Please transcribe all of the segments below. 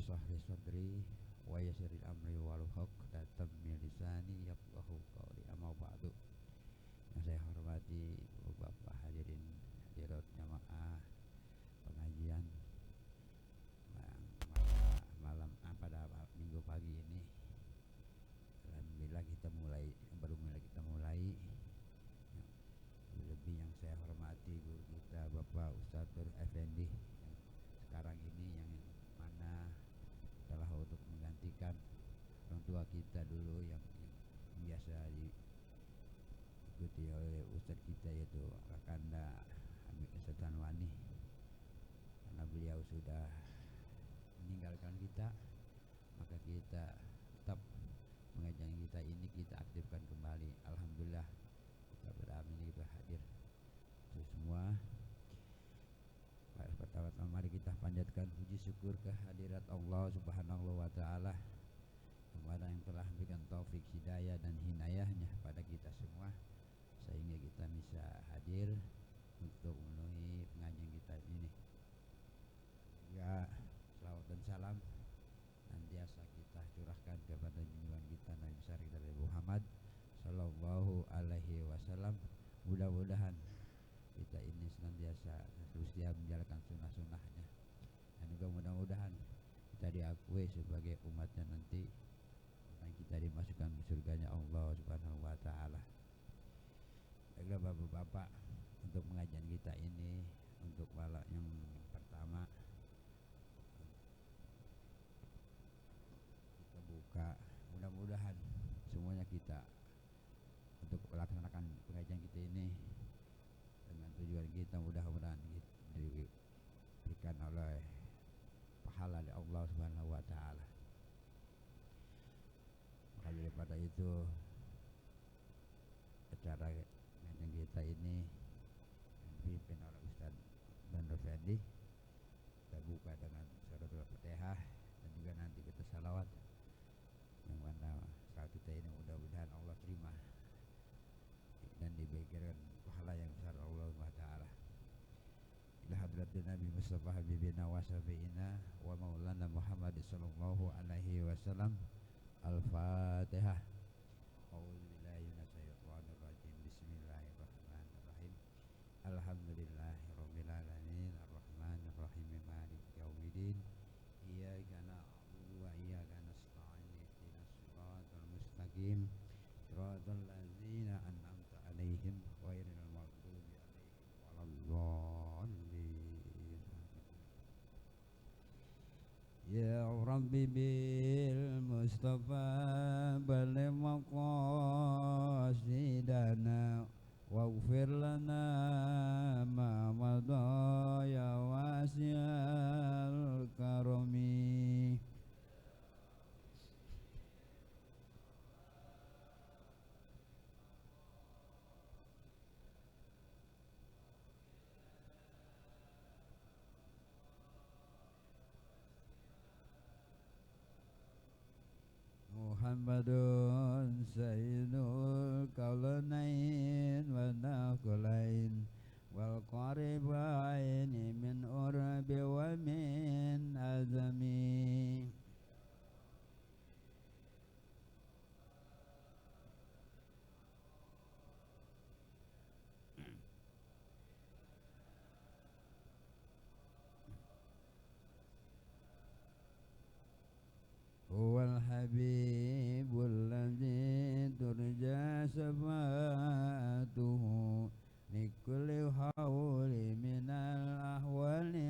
shrah sadri wa yassir amri wahlul 'uqdatam min lisani yafqahu qawli. Amma ba'du. Yang saya hormati Bapak hadirin hadirat jamaah pengajian malam pada minggu pagi ini. Alhamdulillah baru kita mulai. Lebih yang saya hormati guru kita Bapak Ustadz Nur Effendi yang sekarang ini yang mana telah untuk menggantikan orang tua kita dulu yang biasa diikuti oleh Ustadz kita, yaitu Kakanda Hamid Setanwani. Karena beliau sudah meninggalkan kita, maka kita tetap pengajian kita ini kita aktifkan kembali. Alhamdulillah kita beramin kita hadir itu semua. Pertama-tama mari kita panjatkan puji syukur kehadirat Allah Subhanahu wa Ta'ala kepada yang telah memberikan taufik hidayah dan hinayahnya pada kita semua sehingga kita bisa hadir untuk memenuhi pengajian kita ini. Ya, selawat dan salam senantiasa kita curahkan kepada junjungan kita Nabi besar kita Muhammad Sallallahu Alaihi Wasallam. Mudah-mudahan kita ini senantiasa setia menjalankan sunnah-sunnahnya, dan juga mudah-mudahan kita diakui sebagai umatnya nanti, dan kita dimasukkan ke surganya Allah Subhanahu wa Ta'ala. Baiklah Bapak-bapak, untuk pengajian kita ini untuk malam yang pertama kita buka, mudah-mudahan semuanya kita untuk melaksanakan pengajian kita ini dengan tujuan kita mudah-mudahan diberikan oleh pahala dari Allah Subhanahu wa Ta'ala. Maka daripada itu acara pengajian kita ini dipimpin oleh Ustaz Nur Effendi. Kita buka dengan suratul Fatihah dan juga nanti kita salawat, yang mana saat kita ini mudah-mudahan Allah terima dan diberikan pahala yang besar Allah Ta'ala. Ila hadratin Nabi Mustafa Habibina wa Syafi'ina wa Maulana Muhammad sallallahu alaihi wasallam. Al-Fatihah. A'udzubillahi minasyaitonir rajim. Bismillahirrahmanirrahim. Alhamdulillahirabbil alamin arrahmanir rahim maliki yaumiddin. Iyyaka na'budu wa iyyaka nasta'in. Ihdinas siratal mustaqim. Siratal ladzina an'amta 'alaihim ghairil maghdubi 'alaihim waladdallin. Ya Rabbi bil Mustafa balligh maqasidana waghfir lana ma madha ya wasi'al karami. Muhammadun sayyidul kaulain wa naqlain wal qaribain min urbi wa min azami. Huwal habibul ladzi turja syafa'atuhu likulli hawli minal ahwali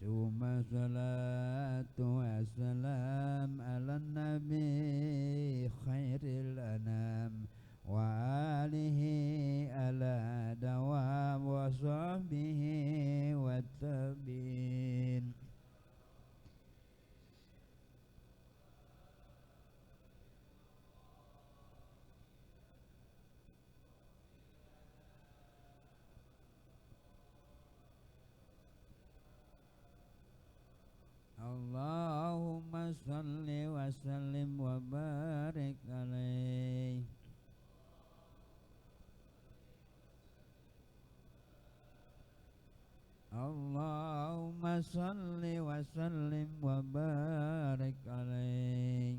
Summa salatu wassalam ala nabi khairil anam wa alihi ala dawam wa sahbihi wa tabi'in. Allahumma salli wa sallim wa barik alaih. Allahumma salli wa sallim wa barik alaih.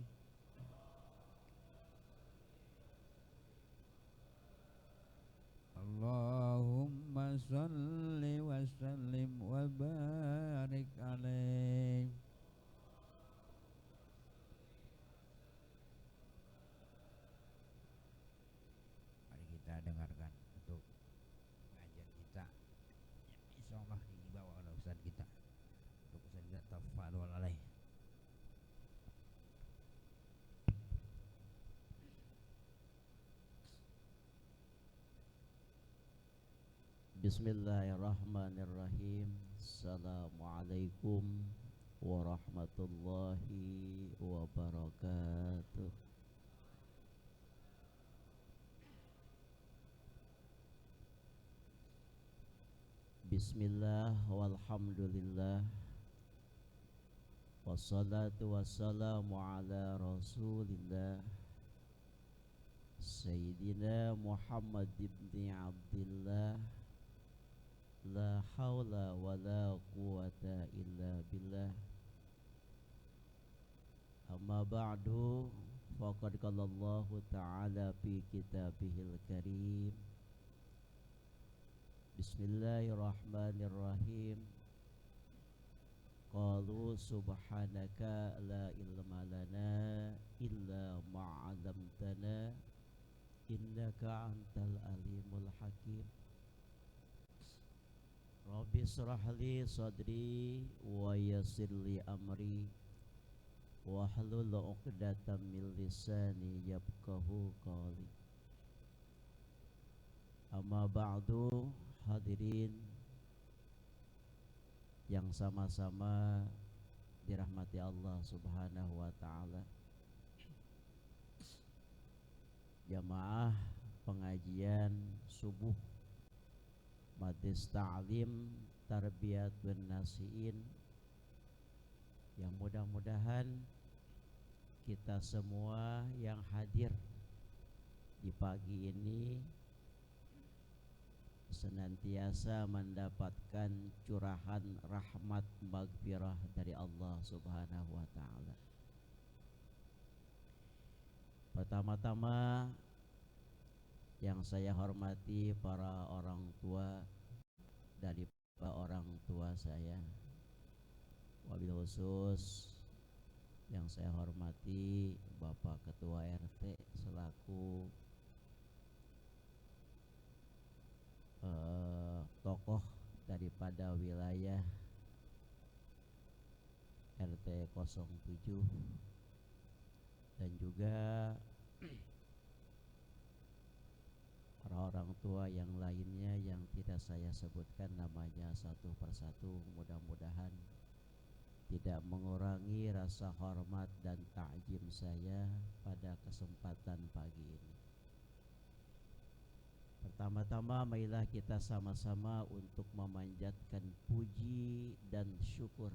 Allahumma salli wa sallim wa barik alaih. Mari kita dengarkan untuk pengajian kita yang insyaallah dibawa oleh Ustaz kita. Untuk Ustaz kita tafadhol alaih. Bismillahirrahmanirrahim. Assalamualaikum warahmatullahi wabarakatuh. Bismillah walhamdulillah, wassalatu wassalamu ala rasulillah Sayyidina Muhammad ibn Abdillah. La hawla wa la quwata illa billah. Amma ba'du, faqad qala Allah ta'ala fi kitabihil karim. Bismillahirrahmanirrahim. Qalu subhanaka la ilma lana illa ma'alamtana innaka antal alimul hakim. Rabbi shrah li sadri wa yassir li amri wa hlul 'uqdatam min lisani yafqahu qawli. Amma ba'du, hadirin yang sama-sama dirahmati Allah Subhanahu wa taala. Jamaah pengajian subuh Majlis Ta'lim Tarbiyatun Nasiin, yang mudah-mudahan kita semua yang hadir di pagi ini senantiasa mendapatkan curahan rahmat maghfirah dari Allah Subhanahu wa taala. Pertama-tama yang saya hormati para orang tua dari orang tua saya, wabil khusus yang saya hormati Bapak Ketua RT selaku tokoh daripada wilayah RT 07, dan juga para orang tua yang lainnya yang tidak saya sebutkan namanya satu persatu. Mudah-mudahan tidak mengurangi rasa hormat dan ta'zim saya pada kesempatan pagi ini. Pertama-tama marilah kita sama-sama untuk memanjatkan puji dan syukur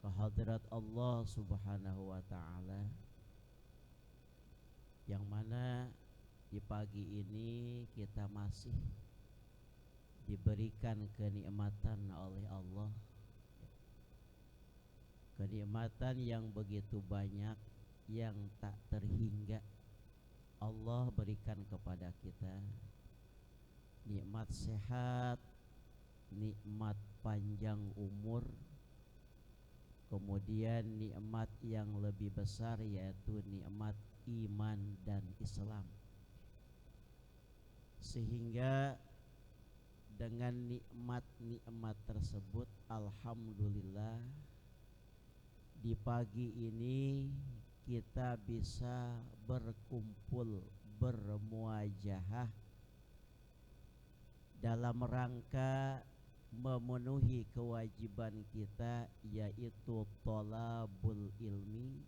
kehadirat Allah Subhanahu wa taala, yang mana di pagi ini kita masih diberikan kenikmatan oleh Allah, kenikmatan yang begitu banyak yang tak terhingga Allah berikan kepada kita. Nikmat sehat, nikmat panjang umur, kemudian nikmat yang lebih besar yaitu nikmat iman dan Islam. Sehingga dengan nikmat-nikmat tersebut, alhamdulillah di pagi ini kita bisa berkumpul, bermuajahah dalam rangka memenuhi kewajiban kita, yaitu thalabul ilmi,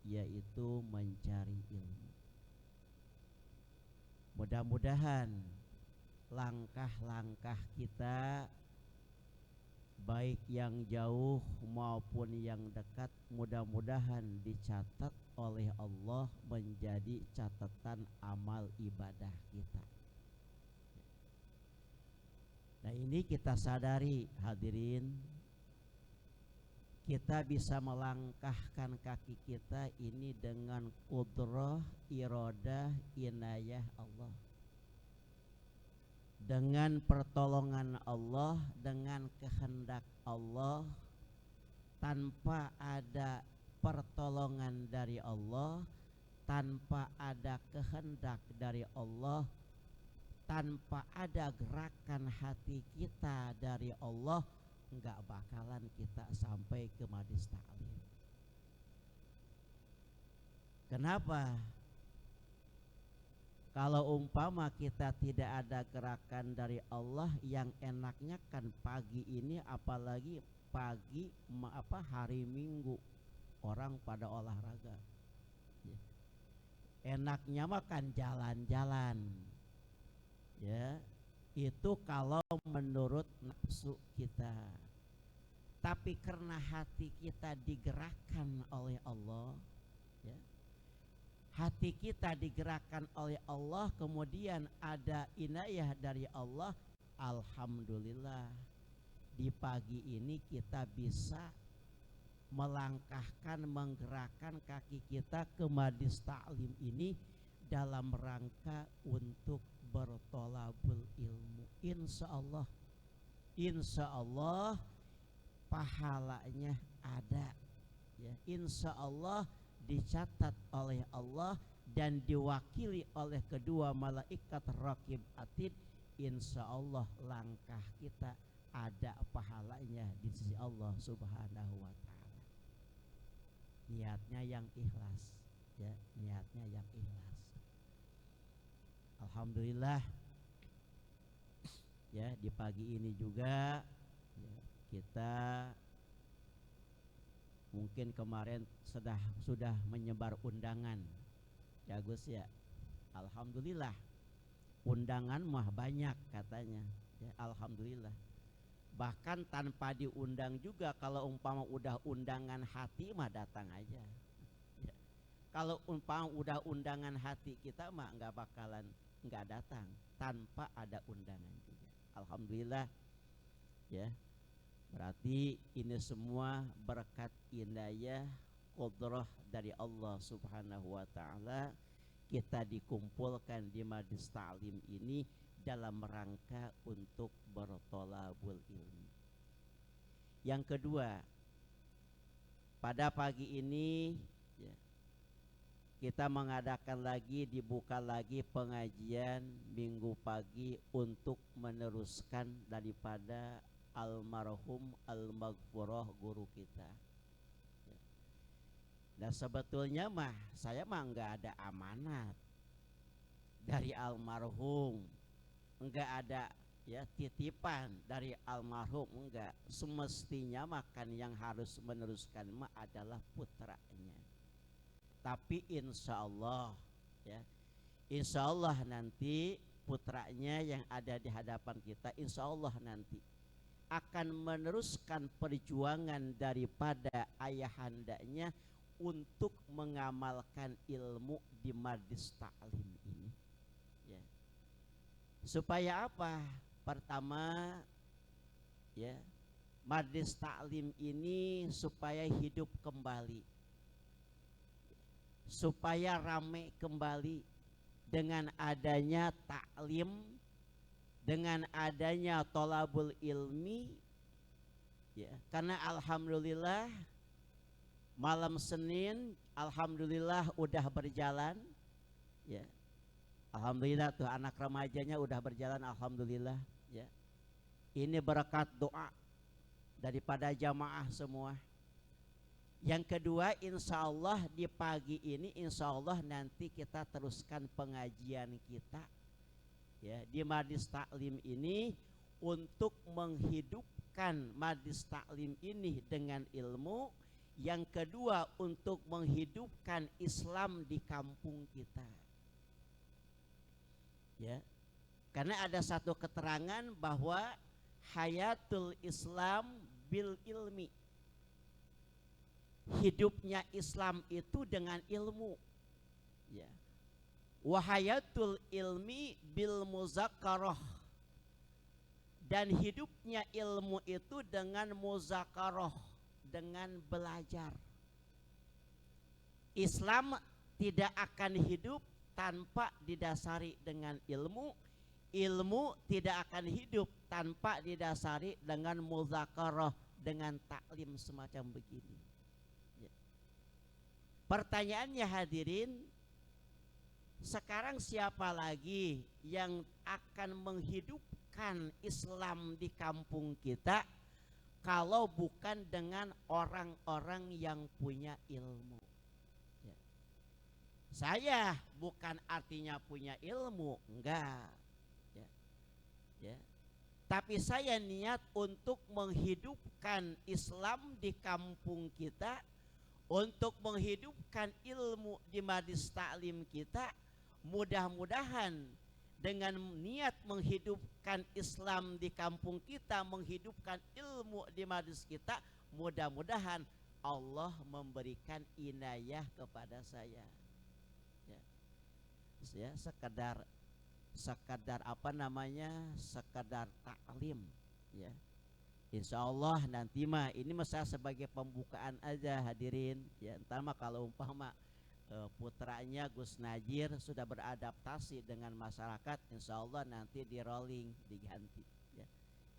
yaitu mencari ilmu. Mudah-mudahan langkah-langkah kita, baik yang jauh maupun yang dekat, mudah-mudahan dicatat oleh Allah menjadi catatan amal ibadah kita. Nah, ini kita sadari hadirin, kita bisa melangkahkan kaki kita ini dengan qudrah, iradah, inayah Allah, dengan pertolongan Allah, dengan kehendak Allah. Tanpa ada pertolongan dari Allah, tanpa ada kehendak dari Allah, tanpa ada gerakan hati kita dari Allah, enggak bakalan kita sampai ke majlis ta'lim. Kenapa? Kalau umpama kita tidak ada gerakan dari Allah, yang enaknya kan pagi ini, apalagi pagi hari Minggu, orang pada olahraga. Enaknya makan jalan-jalan. Ya, itu kalau menurut nafsu kita. Tapi karena hati kita digerakkan oleh Allah, ya, hati kita digerakkan oleh Allah, kemudian ada inayah dari Allah, alhamdulillah di pagi ini kita bisa melangkahkan, menggerakkan kaki kita ke majlis ta'lim ini dalam rangka untuk bertolabul ilmu. Insya Allah pahalanya ada, ya. Insya Allah dicatat oleh Allah dan diwakili oleh kedua malaikat raqib atid. Insya Allah langkah kita ada pahalanya di sisi Allah Subhanahu wa ta'ala. Niatnya yang ikhlas, ya, niatnya yang ikhlas. Alhamdulillah, ya, di pagi ini juga, ya, kita mungkin kemarin sudah menyebar undangan, ya Gus, ya. Alhamdulillah, undangan mah banyak katanya, ya, alhamdulillah. Bahkan tanpa diundang juga, kalau umpama udah undangan hati mah datang aja, ya. Kalau umpama udah undangan hati kita mah nggak bakalan nggak datang tanpa ada undangan juga. Alhamdulillah, ya. Berarti ini semua berkat inayah qudrah dari Allah Subhanahu wa ta'ala, kita dikumpulkan di majlis ta'lim ini dalam rangka untuk bertolabul ilmi. Yang kedua, pada pagi ini, ya, kita mengadakan lagi, dibuka lagi pengajian minggu pagi untuk meneruskan daripada almarhum al-maghfurah guru kita. Nah, sebetulnya mah saya mah enggak ada amanat dari almarhum, enggak ada, ya, titipan dari almarhum, enggak. Semestinya makan yang harus meneruskan mah adalah putranya. Tapi insya Allah, ya, insya Allah nanti putranya yang ada di hadapan kita, insya Allah nanti akan meneruskan perjuangan daripada ayahandanya untuk mengamalkan ilmu di majlis ta'lim ini, ya. Supaya apa? Pertama, ya, majlis ta'lim ini supaya hidup kembali, supaya ramai kembali dengan adanya ta'lim, dengan adanya thalabul ilmi, ya. Karena alhamdulillah malam Senin alhamdulillah udah berjalan, ya. Alhamdulillah tuh anak remajanya udah berjalan, alhamdulillah, ya. Ini berkat doa daripada jamaah semua. Yang kedua, insya Allah di pagi ini insya Allah nanti kita teruskan pengajian kita ya di Majlis Taklim ini untuk menghidupkan Majlis Taklim ini dengan ilmu. Yang kedua, untuk menghidupkan Islam di kampung kita. Ya. Karena ada satu keterangan bahwa hayatul Islam bil ilmi. Hidupnya Islam itu dengan ilmu. Ya. Wahayatul ilmi bil muzakarah. Dan hidupnya ilmu itu dengan muzakarah, dengan belajar. Islam tidak akan hidup tanpa didasari dengan ilmu. Ilmu tidak akan hidup tanpa didasari dengan muzakarah, dengan taklim semacam begini. Ya. Pertanyaannya hadirin, sekarang siapa lagi yang akan menghidupkan Islam di kampung kita kalau bukan dengan orang-orang yang punya ilmu? Ya. Saya bukan artinya punya ilmu, enggak. Ya. Ya. Tapi saya niat untuk menghidupkan Islam di kampung kita, untuk menghidupkan ilmu di Majlis Taklim kita. Mudah-mudahan dengan niat menghidupkan Islam di kampung kita, menghidupkan ilmu di majlis kita, mudah-mudahan Allah memberikan inayah kepada saya. Ya, ya sekadar apa namanya, sekadar taklim. Ya, Insya Allah nanti mah ini masa sebagai pembukaan aja hadirin. Ya, entar mah kalau umpama putranya Gus Najir sudah beradaptasi dengan masyarakat, insya Allah nanti di rolling, diganti ya.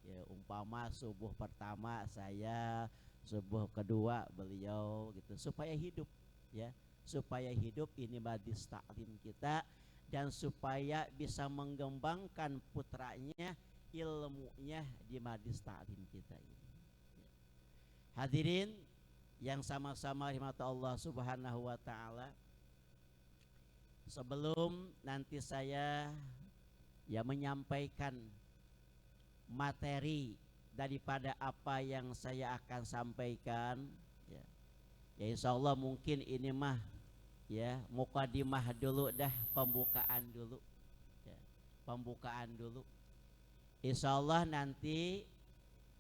Ya, umpama subuh pertama saya, subuh kedua beliau gitu, supaya hidup ya, supaya hidup ini Majlis Taklim kita, dan supaya bisa mengembangkan putranya ilmunya di Majlis Taklim kita ini ya. Hadirin yang sama-sama rahmat Allah Subhanahu wa taala, sebelum nanti saya ya menyampaikan materi daripada apa yang saya akan sampaikan ya, ya insya Allah mungkin ini mah ya mukadimah dulu dah, pembukaan dulu ya, pembukaan dulu. Insya Allah nanti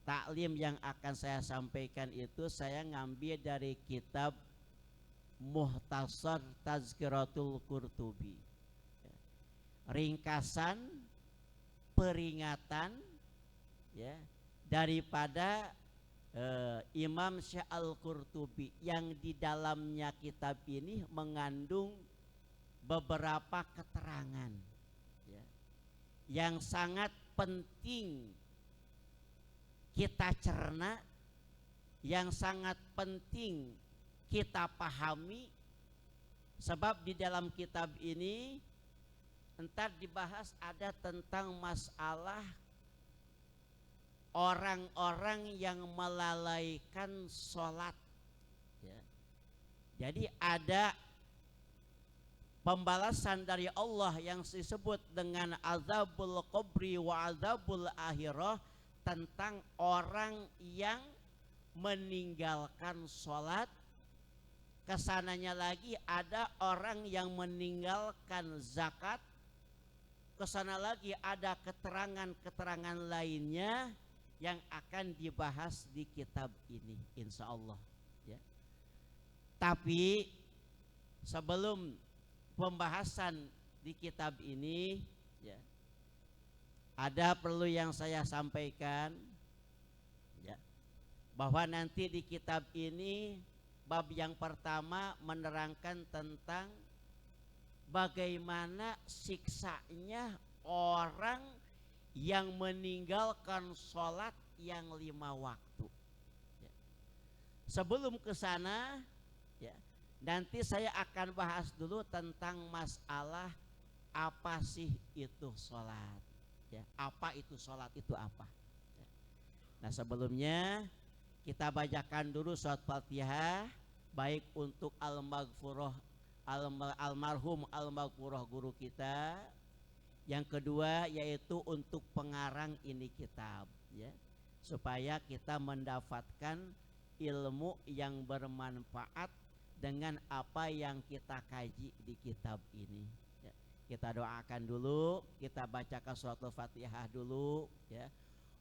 taklim yang akan saya sampaikan itu saya ngambil dari kitab Muhtasar Tazkiratul Qurtubi ya. Ringkasan peringatan ya daripada Imam Syekh Al-Qurtubi, yang di dalamnya kitab ini mengandung beberapa keterangan ya, yang sangat penting kita cerna, yang sangat penting kita pahami. Sebab di dalam kitab ini entar dibahas ada tentang masalah orang-orang yang melalaikan sholat ya. Jadi ada pembalasan dari Allah yang disebut dengan azabul qabri wa azabul akhirah, tentang orang yang meninggalkan sholat. Kesananya lagi ada orang yang meninggalkan zakat. Kesana lagi ada keterangan-keterangan lainnya yang akan dibahas di kitab ini insya Allah ya. Tapi sebelum pembahasan di kitab ini ya, ada perlu yang saya sampaikan ya, bahwa nanti di kitab ini bab yang pertama menerangkan tentang bagaimana siksanya orang yang meninggalkan sholat yang 5 waktu ya. Sebelum ke sana ya, nanti saya akan bahas dulu tentang masalah apa sih itu sholat ya, apa itu sholat itu apa ya. Nah sebelumnya kita bacakan dulu surat Fatihah baik untuk al-maghfurah almarhum al-maghfurah guru kita. Yang kedua yaitu untuk pengarang ini kitab ya. Supaya kita mendapatkan ilmu yang bermanfaat dengan apa yang kita kaji di kitab ini ya. Kita doakan dulu, kita bacakan surat Al-Fatihah dulu ya.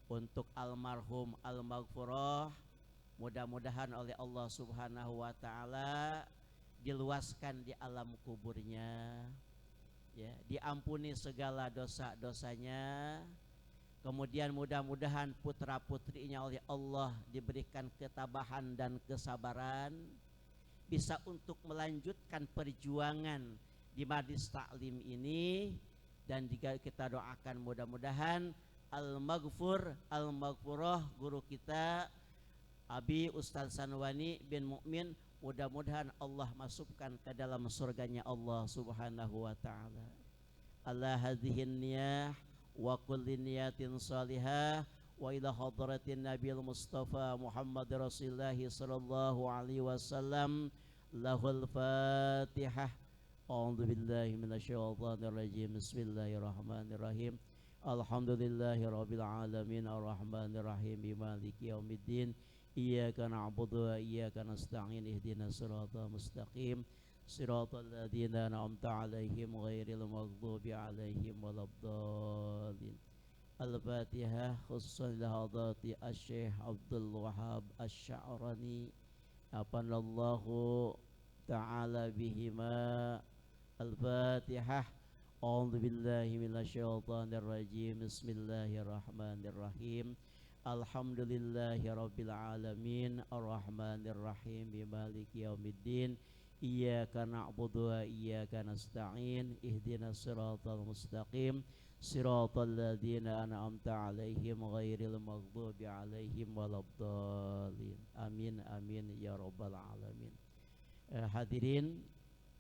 Untuk almarhum al-maghfurah, mudah-mudahan oleh Allah Subhanahu wa taala diluaskan di alam kuburnya ya, diampuni segala dosa-dosanya. Kemudian mudah-mudahan putra-putrinya oleh Allah diberikan ketabahan dan kesabaran, bisa untuk melanjutkan perjuangan di majlis taklim ini. Dan juga kita doakan mudah-mudahan al-maghfurah guru kita Abi Ustaz Sanwani bin Mukmin, mudah-mudahan Allah masukkan ke dalam surganya Allah Subhanahu wa taala. Allah hadhihi niyah wa kulli niyatin salihah wa ila hadratin Nabil Mustafa Muhammad Rasulullah sallallahu alaihi wasallam. Lahul Fatihah. A'udzu billahi minasyaitonir rajim. Bismillahirrahmanirrahim. Alhamdulillahirabbil alamin arrahmanir rahim maliki yaumiddin. Iyyaka na'budu wa iyyaka nasta'in ihdinas siratal mustaqim siratal ladzina an'amta 'alaihim ghairil maghdubi 'alaihim waladdallin. Al-Fatihah. Khusussan lahadati Asy-Syaikh Abdul Wahhab Asy-Sya'rani apanallahu ta'ala bihima. Al-Fatihah. A'udzu billahi minasyaitonir rajim. Bismillahirrahmanirrahim. Alhamdulillahi rabbil alamin arrahmanir rahim maliki yaumiddin. Iyyaka na'budu wa iyyaka nasta'in ihdinas siratal mustaqim siratal ladzina an'amta 'alaihim ghairil maghdubi 'alaihim waladdallin. Amin amin ya rabbal alamin. Hadirin,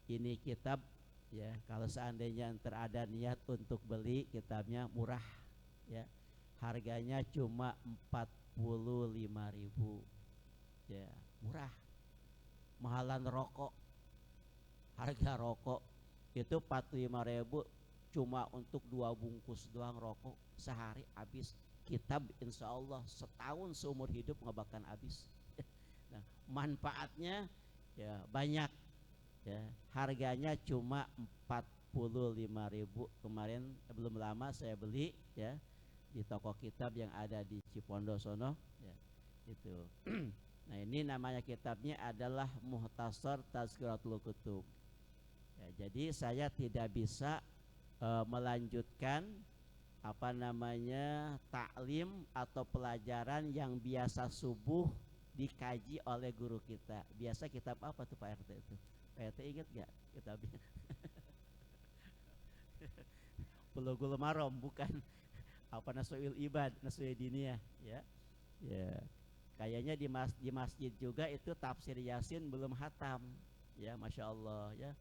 ini kitab ya, kalau seandainya ada niat untuk beli kitabnya murah ya. Harganya cuma 45.000 ya, murah. Mahalan rokok, harga rokok itu 45.000 cuma untuk 2 bungkus doang rokok sehari habis. Kitab insya Allah setahun seumur hidup nggak bakal habis. Nah, manfaatnya ya banyak ya. Harganya cuma 45.000. Kemarin belum lama saya beli ya di toko kitab yang ada di Cipondo sono ya, itu. Nah ini namanya kitabnya adalah Mukhtasar Tazkiratul Kutub ya. Jadi saya tidak bisa melanjutkan apa namanya taklim atau pelajaran yang biasa subuh dikaji oleh guru kita. Biasa kitab apa tuh Pak RT itu? Pak RT ingat gak kitabnya? Bulughul Maram, bukan. Apa Nasuil Ibad, Nasuil Diniyah ya. Ya. Kayaknya di masjid juga itu tafsir Yasin belum hatam. Ya, Masya Allah ya.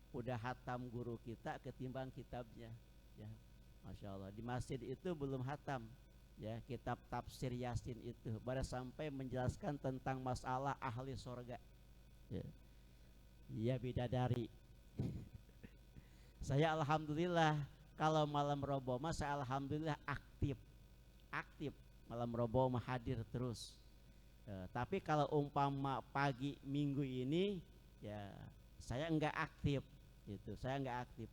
Udah hatam guru kita ketimbang kitabnya. Ya, Masya Allah. Di masjid itu belum hatam ya kitab tafsir Yasin itu. Baru sampai menjelaskan tentang masalah ahli surga. Ya. Ya bidadari. Saya alhamdulillah kalau malam robo mah saya alhamdulillah aktif malam robo mah hadir terus. Tapi kalau umpama pagi minggu ini ya saya enggak aktif gitu, saya enggak aktif.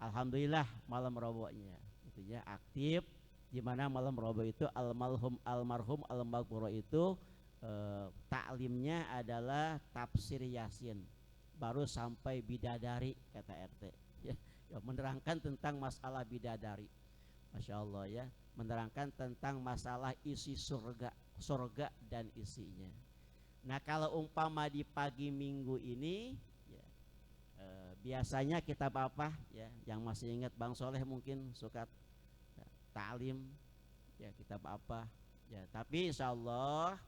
Alhamdulillah malam robonya itu ya aktif, di mana malam robo itu almarhum al-maghfurah itu taklimnya adalah tafsir Yasin baru sampai bidadari kata RT ya. Ya, menerangkan tentang masalah bidadari, Masya Allah ya, menerangkan tentang masalah isi surga dan isinya. Nah kalau umpama di pagi minggu ini ya, biasanya kitab apa ya, yang masih ingat Bang Soleh mungkin suka ya, ta'lim ya, kitab apa ya. Tapi insya Allah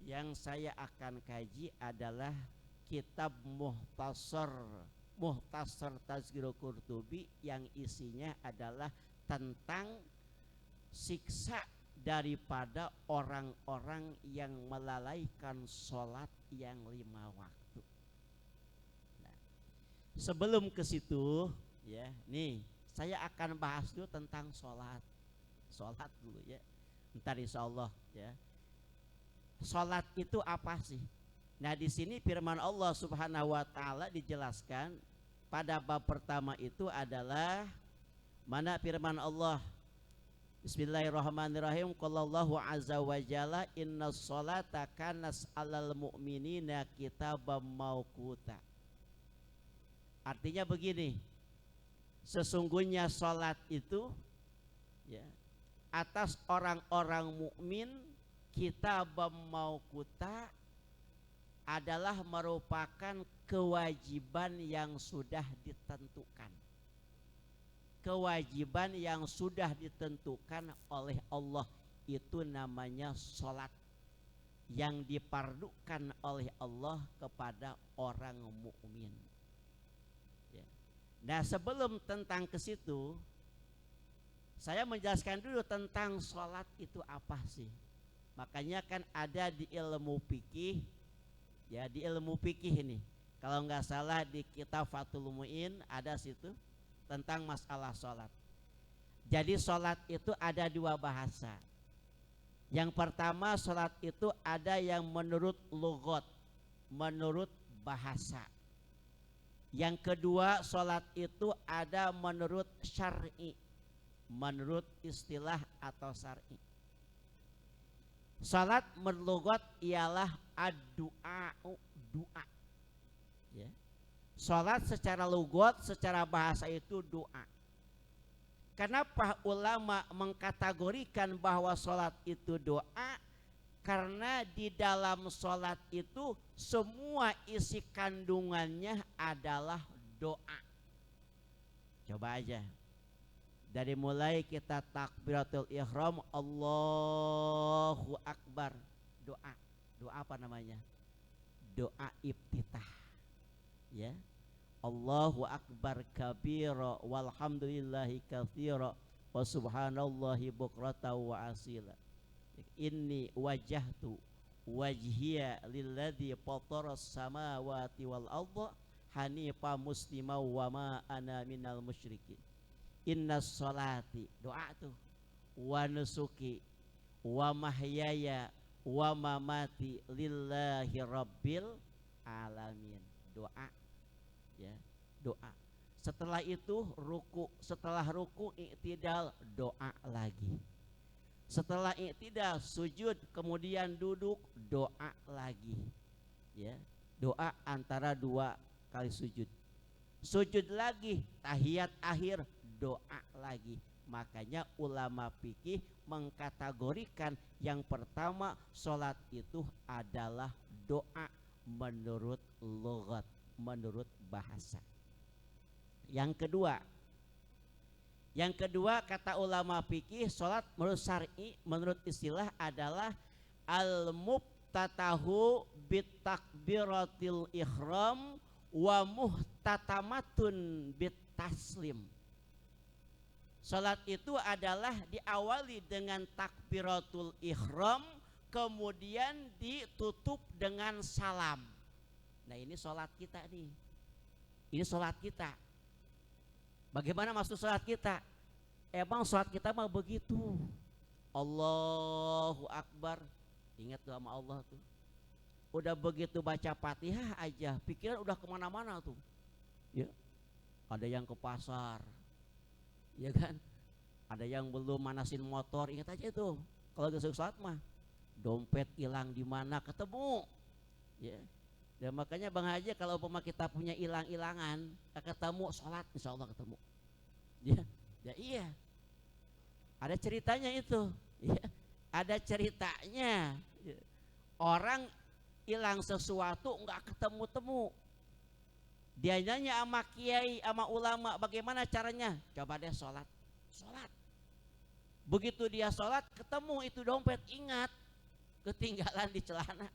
yang saya akan kaji adalah kitab Mukhtasar Tazkiratul Qurtubi yang isinya adalah tentang siksa daripada orang-orang yang melalaikan sholat yang 5 waktu. Nah, sebelum ke situ, ya, nih saya akan bahas dulu tentang sholat dulu ya. Ntar insya Allah ya. Sholat itu apa sih? Nah di sini firman Allah Subhanahu wa taala dijelaskan pada bab pertama itu adalah mana firman Allah. Bismillahirrahmanirrahim. Qala Allahu azza wa jalla innas sholata kanas 'alal mu'minina kitaban mauquta. Artinya begini, sesungguhnya sholat itu ya, atas orang-orang mukmin kitaban mauquta adalah merupakan kewajiban yang sudah ditentukan. Kewajiban yang sudah ditentukan oleh Allah itu namanya sholat yang dipardukan oleh Allah kepada orang mukmin. Ya. Nah sebelum tentang ke situ, saya menjelaskan dulu tentang sholat itu apa sih. Makanya kan ada di ilmu fikih, ya di ilmu fikih ini. Kalau nggak salah di kitab Fathul Mu'in ada situ tentang masalah sholat. Jadi sholat itu ada 2 bahasa. Yang pertama sholat itu ada yang menurut lughat, menurut bahasa. Yang kedua sholat itu ada menurut syar'i, menurut istilah atau syar'i. Sholat menurut lughat ialah ad-du'a, doa. Ya. Sholat secara lughat, secara bahasa itu doa. Kenapa ulama mengkategorikan bahwa sholat itu doa? Karena di dalam sholat itu semua isi kandungannya adalah doa. Coba aja. Dari mulai kita takbiratul ihram, Allahu Akbar, doa. Doa apa namanya? Doa iftitah. Ya, Allahu Akbar kabira walhamdulillahi katsira wa subhanallahi bukrata wa asila. Inni wajjahtu wajhiya lilladzi fataras samawati wal arda hanifa muslima wa ma ana minal musyrikin. Innas sholati, doa tuh, wa nusuki wa mahyaya wa mamati lillahi rabbil alamin. Doa ya, doa. Setelah itu ruku, setelah ruku i'tidal, doa lagi. Setelah i'tidal sujud, kemudian duduk, doa lagi. Ya, doa antara 2 kali sujud. Sujud lagi, tahiyat akhir, doa lagi. Makanya ulama fikih mengkategorikan yang pertama sholat itu adalah doa menurut lughat, menurut bahasa. Yang kedua kata ulama fikih, sholat menurut syar'i, menurut istilah adalah al-muftatahu bitakbiratil ihram wa muhtatamatun bitaslim. Sholat itu adalah diawali dengan takbiratul ihram, kemudian ditutup dengan salam. Nah ini sholat kita nih. Ini sholat kita. Bagaimana maksud sholat kita? Emang sholat kita mah begitu. Allahu Akbar. Ingat tuh sama Allah tuh. Udah begitu baca Fatihah aja, pikiran udah kemana-mana tuh. Ya. Ada yang ke pasar. Ya kan? Ada yang belum manasin motor, ingat aja itu. Kalau udah sholat mah, dompet hilang di mana ketemu. Ya. Dan makanya Bang Haji kalau umpama kita punya hilang-hilangan, ketemu sholat insya Allah ketemu. Ya, ya iya. Ada ceritanya itu. Ya. Ada ceritanya. Ya. Orang hilang sesuatu nggak ketemu-temu. Dia nanya sama kiai, sama ulama, bagaimana caranya? Coba deh sholat. Sholat. Begitu dia sholat, ketemu itu dompet, ingat. Ketinggalan di celana.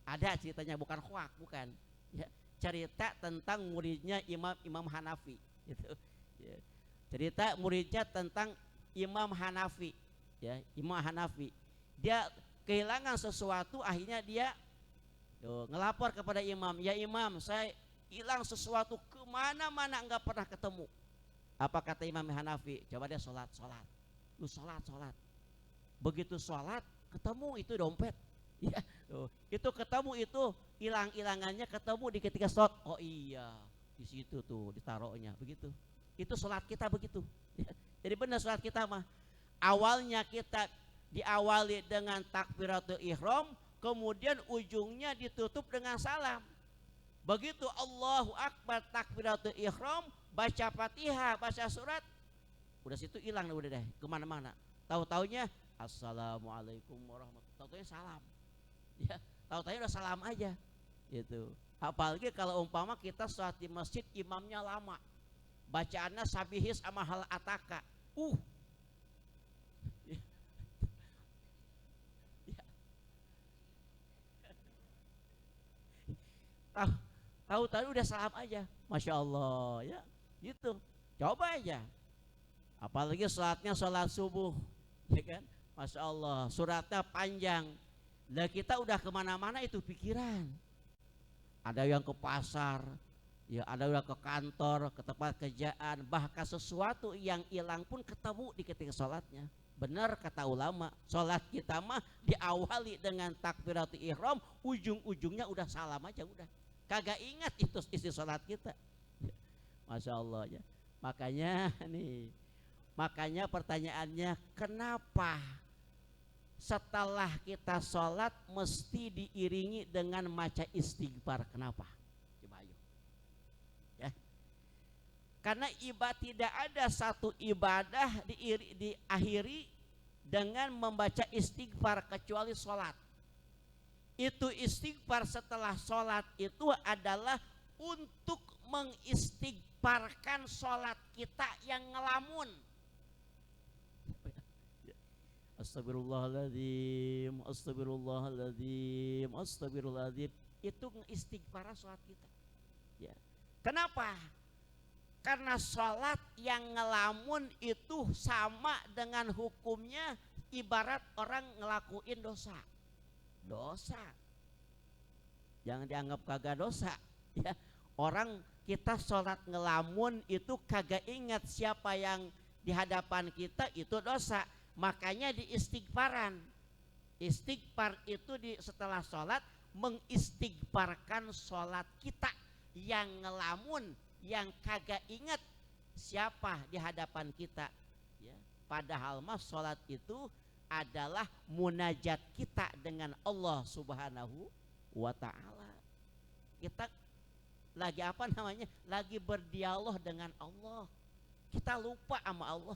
Ada ceritanya, bukan hoak, bukan. Ya, cerita tentang muridnya Imam Hanafi. Gitu. Ya. Cerita muridnya tentang Imam Hanafi. ya, Imam Hanafi. Dia kehilangan sesuatu, akhirnya dia ngelapor kepada imam, ya imam, saya hilang sesuatu, kemana-mana nggak pernah ketemu. Apa kata Imam Hanafi? Coba dia sholat, lu sholat. Begitu sholat ketemu itu dompet, ya, itu ketemu, itu hilangannya ketemu di ketika sholat. Oh iya, di situ tuh ditaruhnya, begitu. Itu sholat kita begitu. Ya. Jadi benar sholat kita mah. Awalnya kita diawali dengan takbiratul ihram, kemudian ujungnya ditutup dengan salam. Begitu Allahu Akbar takbiratul ihram, baca Fatihah, baca surat, udah situ hilang udah deh kemana-mana. Tahu-taunya Assalamualaikum warahmatullahi wabarakatuh. Tahu-taunya salam. Ya, tahu-taunya udah salam aja. Gitu. Apalagi kalau umpama kita sholat di masjid imamnya lama, bacaannya sabihis sama hal ataka. Tahu udah salam aja, masya Allah, ya gitu. Coba aja, apalagi sholatnya sholat subuh, ya kan, masya Allah, suratnya panjang. Lah kita udah kemana-mana itu pikiran. Ada yang ke pasar, ya ada yang ke kantor, ke tempat kerjaan, bahkan sesuatu yang hilang pun ketemu di ketika sholatnya. Benar kata ulama, sholat kita mah diawali dengan takbiratul ihram, ujung-ujungnya udah salam aja udah. Kagak ingat itu isi sholat kita. Masya Allah ya. Makanya pertanyaannya, kenapa setelah kita sholat mesti diiringi dengan maca istighfar? Kenapa? Coba ayo. Ya. Karena tidak ada satu ibadah diakhiri dengan membaca istighfar kecuali sholat. Itu istighfar setelah sholat itu adalah untuk mengistighfarkan sholat kita yang ngelamun. Astagfirullahaladzim, astagfirullahaladzim, astagfirullahaladzim. Itu istighfar sholat kita. Ya. Kenapa? Karena sholat yang ngelamun itu sama dengan hukumnya ibarat orang ngelakuin dosa. Jangan dianggap kagak dosa, ya. Orang kita sholat ngelamun itu kagak ingat siapa yang di hadapan kita, itu dosa. Makanya di istighfaran, istighfar itu setelah sholat mengistighfarkan sholat kita yang ngelamun, yang kagak ingat siapa di hadapan kita, ya. Padahal mah sholat itu adalah munajat kita dengan Allah Subhanahu wa ta'ala. Kita lagi apa namanya? Lagi berdialog dengan Allah. Kita lupa sama Allah.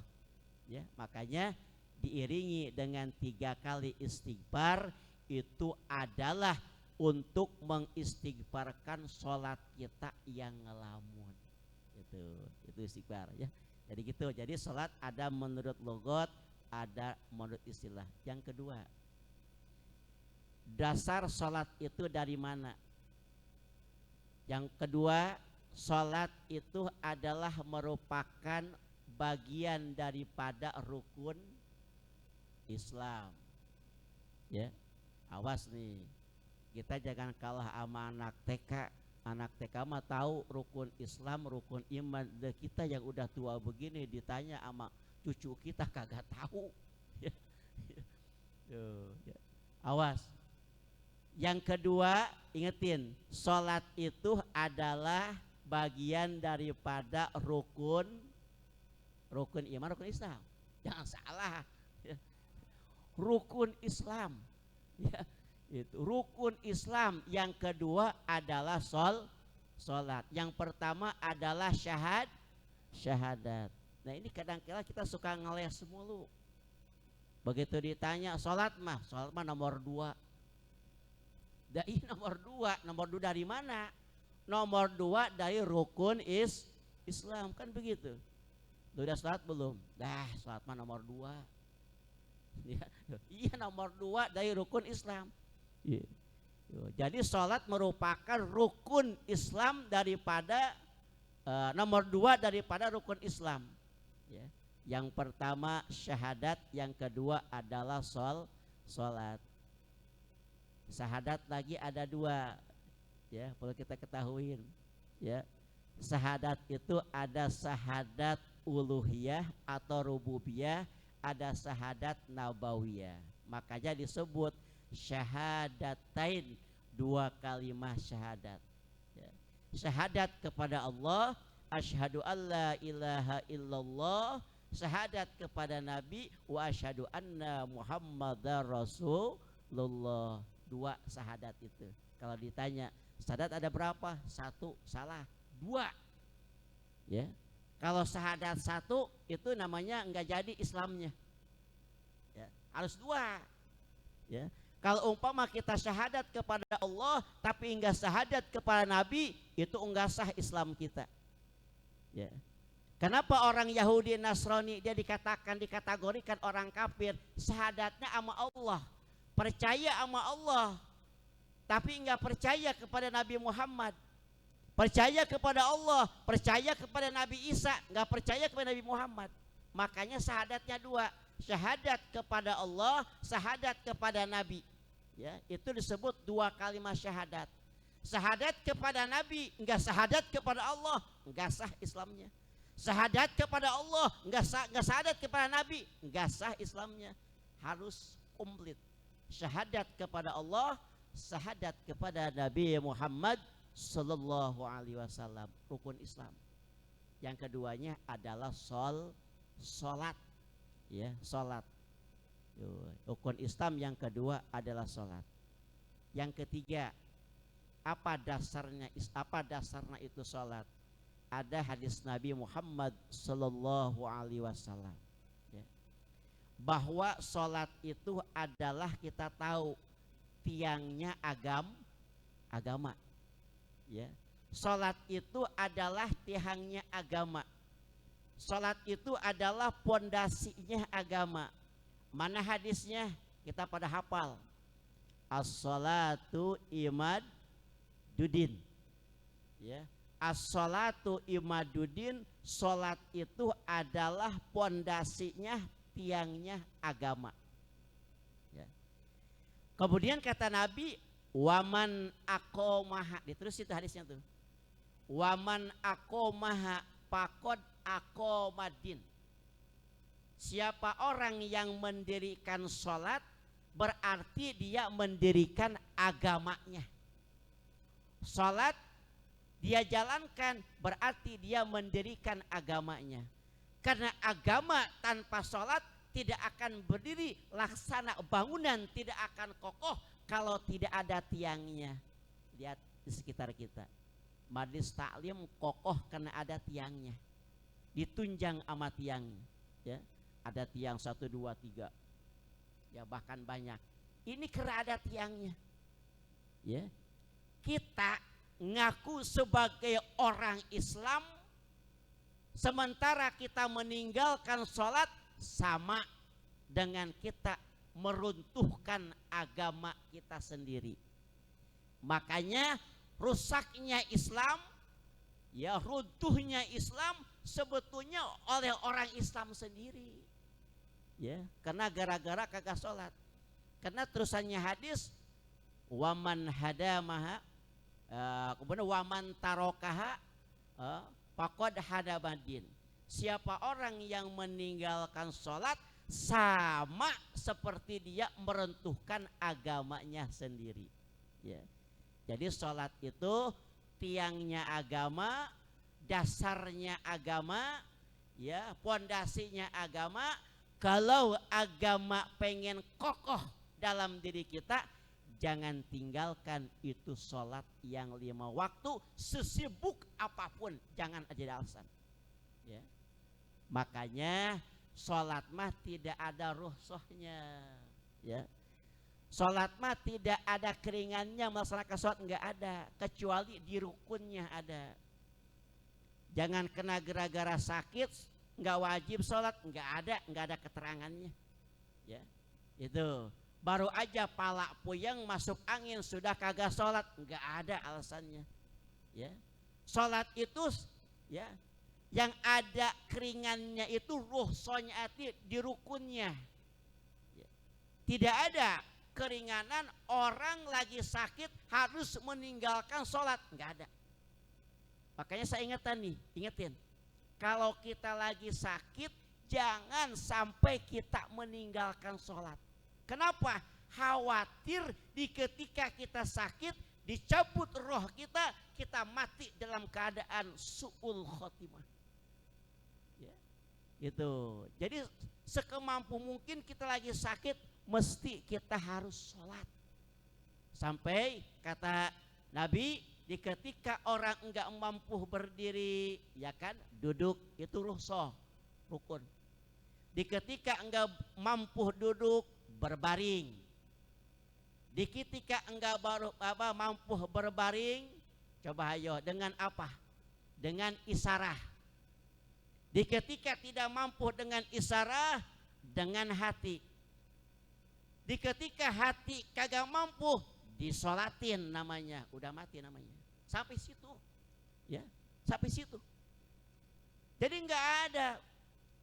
Ya, makanya diiringi dengan 3 kali istighfar, itu adalah untuk mengistighfarkan sholat kita yang ngelamun. Itu istighfar, ya. Jadi gitu. Jadi sholat ada menurut logot, ada menurut istilah. Yang kedua, dasar sholat itu dari mana? Yang kedua, sholat itu adalah merupakan bagian daripada rukun Islam. Ya, awas nih, kita jangan kalah sama anak TK. Anak TK mah tahu rukun Islam, rukun iman. Dan kita yang udah tua begini ditanya sama cucu kita kagak tahu. Ya. Awas. Yang kedua, ingetin, sholat itu adalah bagian daripada rukun iman, rukun Islam. Jangan salah. Ya. Rukun Islam. Ya, itu rukun Islam. Yang kedua adalah sholat. Yang pertama adalah syahadat. Nah ini kadang-kadang kita suka ngeles mulu. Begitu ditanya sholat mah nomor 2. Dari nomor 2 dari mana? Nomor 2 dari rukun Islam, kan begitu. Udah sholat belum? Sholat mah nomor 2. Ya, iya nomor 2 dari rukun Islam. Ya. Jadi sholat merupakan rukun Islam daripada nomor 2 daripada rukun Islam. Ya. Yang pertama syahadat, yang kedua adalah sholat. Syahadat lagi ada dua, ya, perlu kita ketahuin, ya. Syahadat itu ada syahadat uluhiyah atau rububiyah, ada syahadat nabawiyah. Makanya disebut syahadatain, dua kalimat syahadat, ya. Syahadat kepada Allah, asyhadu alla ilaha illallah, syahadat kepada Nabi, wa asyhadu anna Muhammadar Rasulullah. Dua syahadat itu. Kalau ditanya syahadat ada berapa? Satu, salah. Dua, ya. Kalau syahadat satu itu namanya enggak jadi Islamnya, ya. Harus dua, ya. Kalau umpama kita syahadat kepada Allah tapi enggak syahadat kepada Nabi, itu enggak sah Islam kita, ya. Kenapa orang Yahudi Nasrani dia dikategorikan orang kafir? Syahadatnya sama Allah, percaya sama Allah, tapi enggak percaya kepada Nabi Muhammad. Percaya kepada Allah, percaya kepada Nabi Isa, enggak percaya kepada Nabi Muhammad. Makanya syahadatnya dua, syahadat kepada Allah, syahadat kepada Nabi, ya. Itu disebut dua kalimat syahadat. Syahadat kepada Nabi, enggak syahadat kepada Allah, enggak sah Islamnya. Syahadat kepada Allah, enggak syahadat kepada Nabi, enggak sah Islamnya. Harus komplit. Syahadat kepada Allah, syahadat kepada Nabi Muhammad sallallahu alaihi wasallam, rukun Islam. Yang keduanya adalah salat, ya, salat. Rukun Islam yang kedua adalah salat. Yang ketiga, apa dasarnya itu salat? Ada hadis Nabi Muhammad sallallahu alaihi wasallam, ya, bahwa salat itu adalah, kita tahu, tiangnya agama, ya. Salat itu adalah tiangnya agama. Salat itu adalah pondasinya agama. Mana hadisnya? Kita pada hafal. As-salatu imaduddin, ya. As-salatu imaduddin, salat itu adalah pondasinya, tiangnya agama, ya. Kemudian kata Nabi, waman aqomaha, diterus itu hadisnya tuh, waman aqomaha faqad aqomadin. Siapa orang yang mendirikan sholat, berarti dia mendirikan agamanya. Sholat dia jalankan, berarti dia mendirikan agamanya. Karena agama tanpa sholat tidak akan berdiri, laksana bangunan tidak akan kokoh kalau tidak ada tiangnya. Lihat di sekitar kita, majelis taklim kokoh karena ada tiangnya, ditunjang sama tiangnya, ya. Ada tiang 1, 2, 3, ya, bahkan banyak. Ini karena ada tiangnya, ya. Kita ngaku sebagai orang Islam, sementara kita meninggalkan sholat, sama dengan kita meruntuhkan agama kita sendiri. Makanya rusaknya Islam, ya, runtuhnya Islam sebetulnya oleh orang Islam sendiri, ya, karena gara-gara kagak sholat. Karena terusannya hadis, waman hadamaha, kemudian waman tarokaha faqad hadamadin. Siapa orang yang meninggalkan sholat, sama seperti dia meruntuhkan agamanya sendiri, ya. Jadi sholat itu tiangnya agama, dasarnya agama, ya, pondasinya agama. Kalau agama pengen kokoh dalam diri kita, jangan tinggalkan itu sholat yang 5 waktu, sesibuk apapun, jangan jadi alasan, ya. Makanya sholat mah tidak ada ruhsahnya, ya. Sholat mah tidak ada keringannya, melaksanakan sholat enggak ada, kecuali di rukunnya ada. Jangan kena gara-gara sakit enggak wajib sholat, enggak ada keterangannya, ya. Itu baru aja pala puyeng masuk angin sudah kagak sholat, enggak ada alasannya, ya. Sholat itu, ya, Yang ada keringannya itu rukhsahnya di rukunnya. Tidak ada keringanan orang lagi sakit harus meninggalkan sholat, nggak ada. Makanya saya ingetin, kalau kita lagi sakit jangan sampai kita meninggalkan sholat. Kenapa? Khawatir di ketika kita sakit dicabut roh kita, kita mati dalam keadaan su'ul khotimah. Ya, gitu. Jadi sekemampu mungkin kita lagi sakit mesti kita harus sholat. Sampai kata Nabi, di ketika orang enggak mampu berdiri, ya kan, duduk itu rukhsah, rukun. Di ketika enggak mampu duduk, berbaring. Di ketika enggak mampu berbaring, coba ayo dengan apa? Dengan isyarah. Di ketika tidak mampu dengan isyarah, dengan hati. Di ketika hati kagak mampu, disolatin namanya, udah mati namanya. Sampai situ, ya, sampai situ. Jadi nggak ada,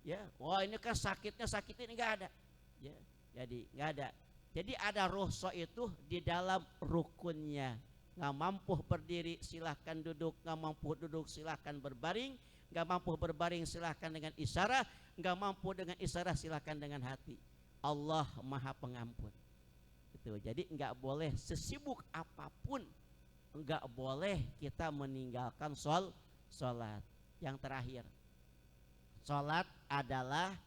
ya. Wah ini kan sakitnya nggak ada, ya. Jadi nggak ada. Jadi ada rukhsah itu di dalam rukunnya. Nggak mampu berdiri silahkan duduk, nggak mampu duduk silahkan berbaring, nggak mampu berbaring silahkan dengan isyarat, nggak mampu dengan isyarat silahkan dengan hati. Allah Maha Pengampun. Itu. Jadi enggak boleh sesibuk apapun, enggak boleh kita meninggalkan sholat. Yang terakhir, sholat adalah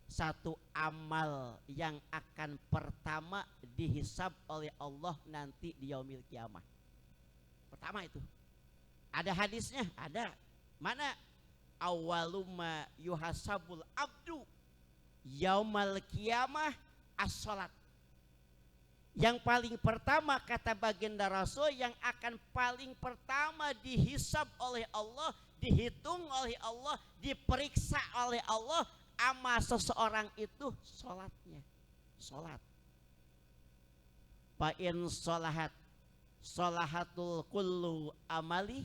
satu amal yang akan pertama dihisab oleh Allah nanti di yaumil kiamah. Pertama itu. Ada hadisnya, ada. Mana? Awwaluma yuhasabul abdu yaumal kiamah as-sholat. Yang paling pertama kata baginda Rasul, yang akan paling pertama dihisab oleh Allah, dihitung oleh Allah, diperiksa oleh Allah amal seseorang itu sholatnya. Sholat. Fa in sholahat sholahatul kullu amali,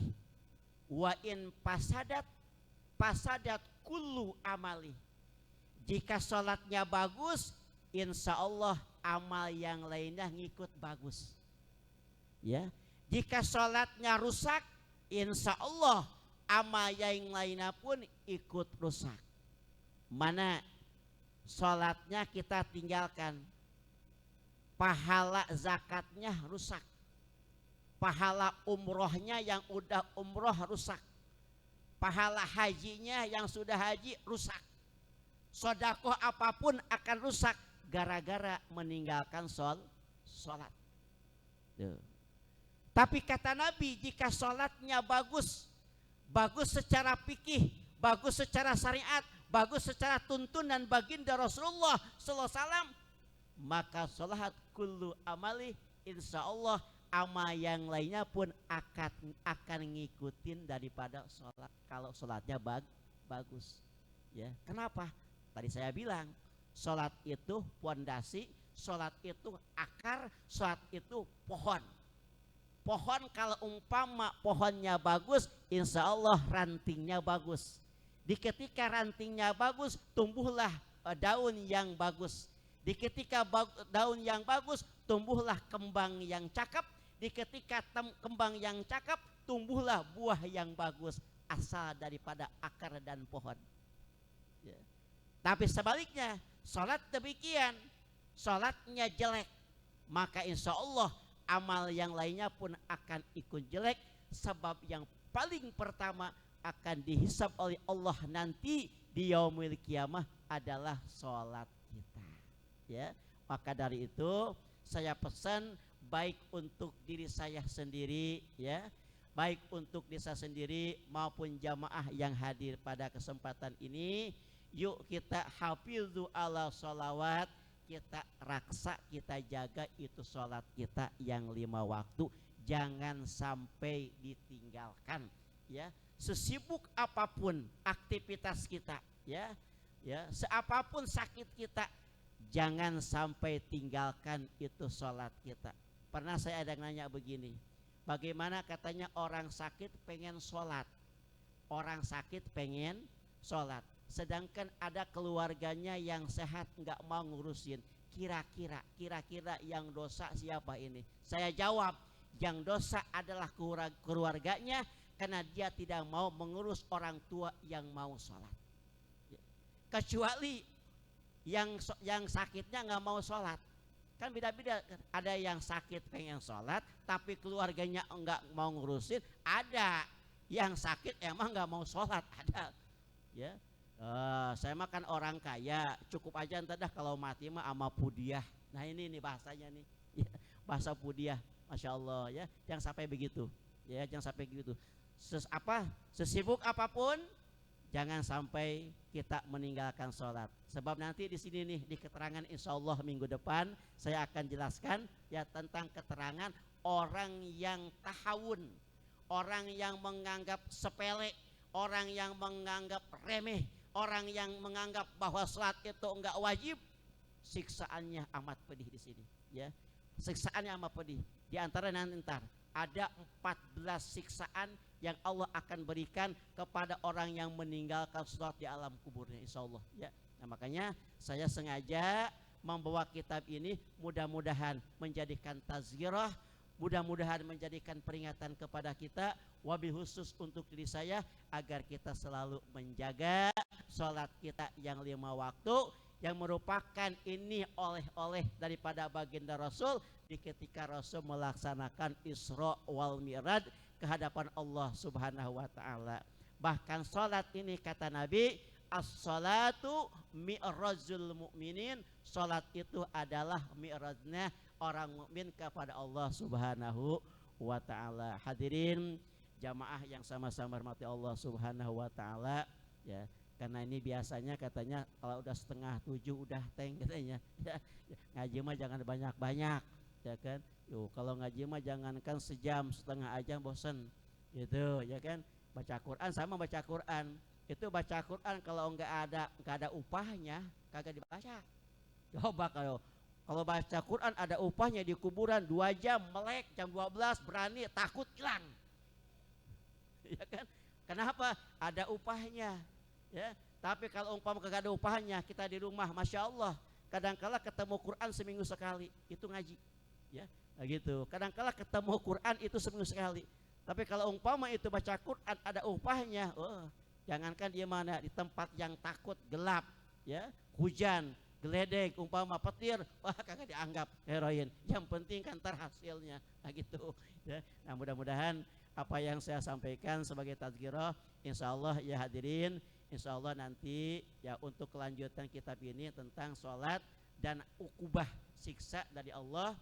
wa in pasadat kullu amali. Jika sholatnya bagus, insya Allah amal yang lainnya ngikut bagus. Ya, jika sholatnya rusak, insya Allah amal yang lainnya pun ikut rusak. Mana sholatnya kita tinggalkan, pahala zakatnya rusak, pahala umrohnya yang udah umroh rusak, pahala hajinya yang sudah haji rusak. Sodakoh apapun akan rusak gara-gara meninggalkan sholat. Tuh. Tapi kata Nabi, jika sholatnya bagus secara fikih, bagus secara syariat, bagus secara tuntunan baginda Rasulullah sallallahu alaihi wasallam, maka sholat kullu amali, insya Allah amal yang lainnya pun akan ngikutin daripada sholat. Kalau sholatnya bagus, ya. Kenapa? Tadi saya bilang, sholat itu pondasi, sholat itu akar, sholat itu pohon. Pohon kalau umpama pohonnya bagus, insya Allah rantingnya bagus. Di ketika rantingnya bagus, tumbuhlah daun yang bagus. Di ketika daun yang bagus, tumbuhlah kembang yang cakep. Di ketika kembang yang cakep, tumbuhlah buah yang bagus. Asal daripada akar dan pohon. Ya. Tapi sebaliknya, sholat demikian, sholatnya jelek, maka insya Allah amal yang lainnya pun akan ikut jelek. Sebab yang paling pertama akan dihisab oleh Allah nanti di yaumil kiamah adalah sholat kita. Ya, maka dari itu saya pesan baik untuk diri saya sendiri, ya, baik untuk desa sendiri maupun jamaah yang hadir pada kesempatan ini. Yuk kita hafizu ala sholawat, kita raksa, kita jaga itu sholat kita yang 5 waktu, jangan sampai ditinggalkan. Ya, sesibuk apapun aktivitas kita, ya, seapapun sakit kita, jangan sampai tinggalkan itu sholat kita. Pernah saya ada nanya begini, bagaimana katanya orang sakit pengen sholat, orang sakit pengen sholat, sedangkan ada keluarganya yang sehat nggak mau ngurusin. Kira-kira yang dosa siapa ini? Saya jawab, yang dosa adalah keluarganya, karena dia tidak mau mengurus orang tua yang mau sholat. Kecuali yang sakitnya nggak mau sholat, kan beda-beda. Ada yang sakit pengen sholat tapi keluarganya nggak mau ngurusin. Ada yang sakit emang nggak mau sholat, ada ya. Saya mah kan orang kaya, cukup aja entar dah kalau mati mah ama pudiah. Nah ini nih bahasanya nih ya, bahasa pudiah, masya Allah ya. Jangan sampai begitu ya, jangan sampai begitu. Sesibuk apapun jangan sampai kita meninggalkan sholat. Sebab nanti di sini nih di keterangan insya Allah minggu depan saya akan jelaskan ya tentang keterangan orang yang tahawun, orang yang menganggap sepele, orang yang menganggap remeh, orang yang menganggap bahwa sholat itu enggak wajib. Siksaannya amat pedih di sini ya. Siksaannya amat pedih. Di antara nanti ntar ada 14 siksaan yang Allah akan berikan kepada orang yang meninggalkan sholat di alam kuburnya insya Allah ya. Nah makanya saya sengaja membawa kitab ini, mudah-mudahan menjadikan tazkirah, mudah-mudahan menjadikan peringatan kepada kita, wabil khusus untuk diri saya, agar kita selalu menjaga sholat kita yang 5 waktu, yang merupakan ini oleh-oleh daripada baginda Rasul di ketika Rasul melaksanakan Isra wal Mi'raj ke hadapan Allah Subhanahu wa taala. Bahkan salat ini kata Nabi, as-salatu mi'rajul mu'minin, salat itu adalah mi'rajnya orang mukmin kepada Allah Subhanahu wa taala. Hadirin jamaah yang sama-sama hormati Allah Subhanahu wa taala ya. Karena ini biasanya katanya kalau udah 6:30 udah teng katanya ya, ngaji mah jangan banyak-banyak ya kan. Yo, kalau ngaji mah jangankan sejam, setengah aja bosen gitu ya kan. Baca Quran sama baca Quran, itu baca Quran kalau nggak ada upahnya kagak dibaca. Coba kalau baca Quran ada upahnya di kuburan 2 jam melek, jam 12 berani takut hilang ya kan. Kenapa? Ada upahnya ya. Tapi kalau umpama kagak ada upahnya, kita di rumah masya Allah kadangkala ketemu Quran seminggu sekali itu ngaji ya. Nah gitu, kadangkala ketemu Quran itu seminggu sekali. Tapi kalau umpama itu baca Quran ada upahnya, jangankan dia mana di tempat yang takut gelap ya, hujan, geledek, umpama petir, wah kagak dianggap heroin. Yang penting kan terhasilnya, nah gitu ya. Nah mudah-mudahan apa yang saya sampaikan sebagai tazkirah, insya Allah ya hadirin, insya Allah nanti ya untuk kelanjutan kitab ini tentang sholat dan ukubah siksa dari Allah,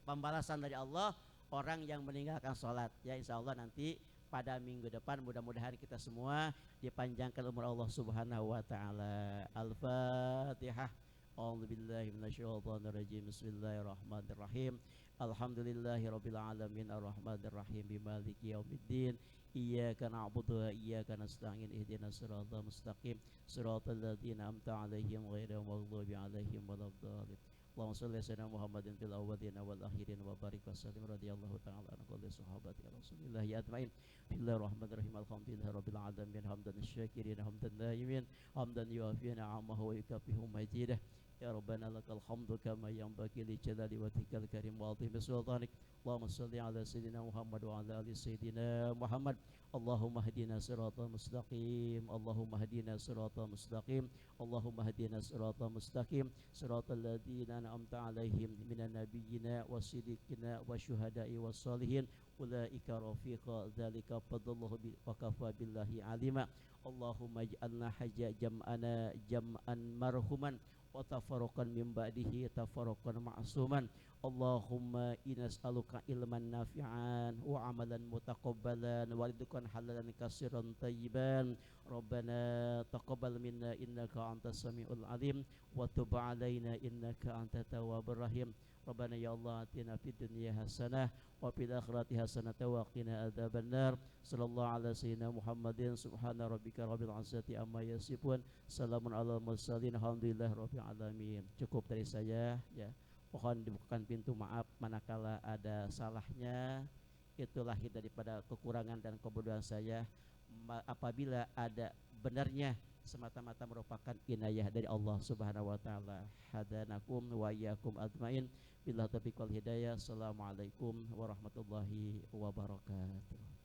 pembalasan dari Allah orang yang meninggalkan sholat ya. Insya Allah nanti pada minggu depan mudah-mudahan kita semua dipanjangkan umur Allah Subhanahu wa taala. Al-Fatihah. A'udzubillahi minasyaitonirrajim. Bismillahirrahmanirrahim. Alhamdulillahirabbil alamin arrahmanir rahim maliki yaumiddin. Iyyaka na'budu wa iyyaka nasta'in ihdinas siratal mustaqim siratal ladzina an'amta 'alaihim ghairil maghdubi 'alaihim waladdallin. Allahumma shalli ala sayyidina Muhammadin fil awwalin wal akhirin wa barik wa sallim radhiyallahu ta'ala an kulli sahabati Rasulillah ajmain. Bismillahirrahmanirrahim. Alhamdulillahirabbil alamin hamdan syakirin hamdan naimin hamdan yuwafi ni'amahu wa yukafi'u majidah. Ya Rabbana lakal hamdu kama yanbaghi li jalali wajhikal karim wa 'azimi sultanik. Allahumma shalli ala sayyidina Muhammad wa ala ali sayyidina Muhammad. Allahumma hadina siratal mustaqim. Allahumma hadina siratal mustaqim. Allahumma hadina siratal mustaqim. Siratal ladzina an'amta 'alaihim minan nabiyyina wasiddiqina wasyuhada'i wassalihin. Ulaika rafiqa dzalika fadlullah wa kafa billahi alima. Allahumma ij'alna hajja jam'ana jam'an marhuman wa tafarruqan min ba'dihi tafarruqan ma'suman. Allahumma inas'aluka ilman nafi'an wa amalan mutaqabbalan wa rizqan halalan katsiran thayyiban. Rabbana taqabbal minna innaka antas samiul alim wa tub 'alaina innaka antat tawwabur rahim. Rabbana ya Allah atina fid dunya hasanah wa fil akhirati hasanah wa qina adzabannar. Sallallahu ala sayyidina Muhammadin subhana rabbika rabbil izzati amma yasifun. Salamun alal mursalin alhamdulillahi rabbil alamin. Cukup dari saya ya. Mohon dibukakan pintu maaf manakala ada salahnya, itu lahir daripada kekurangan dan kebodohan saya. apabila ada benarnya semata-mata merupakan inayah dari Allah Subhanahu wa taala. Hadanakum wa iyyakum ajmain. Billahi taufiq wal hidayah. Assalamualaikum warahmatullahi wabarakatuh.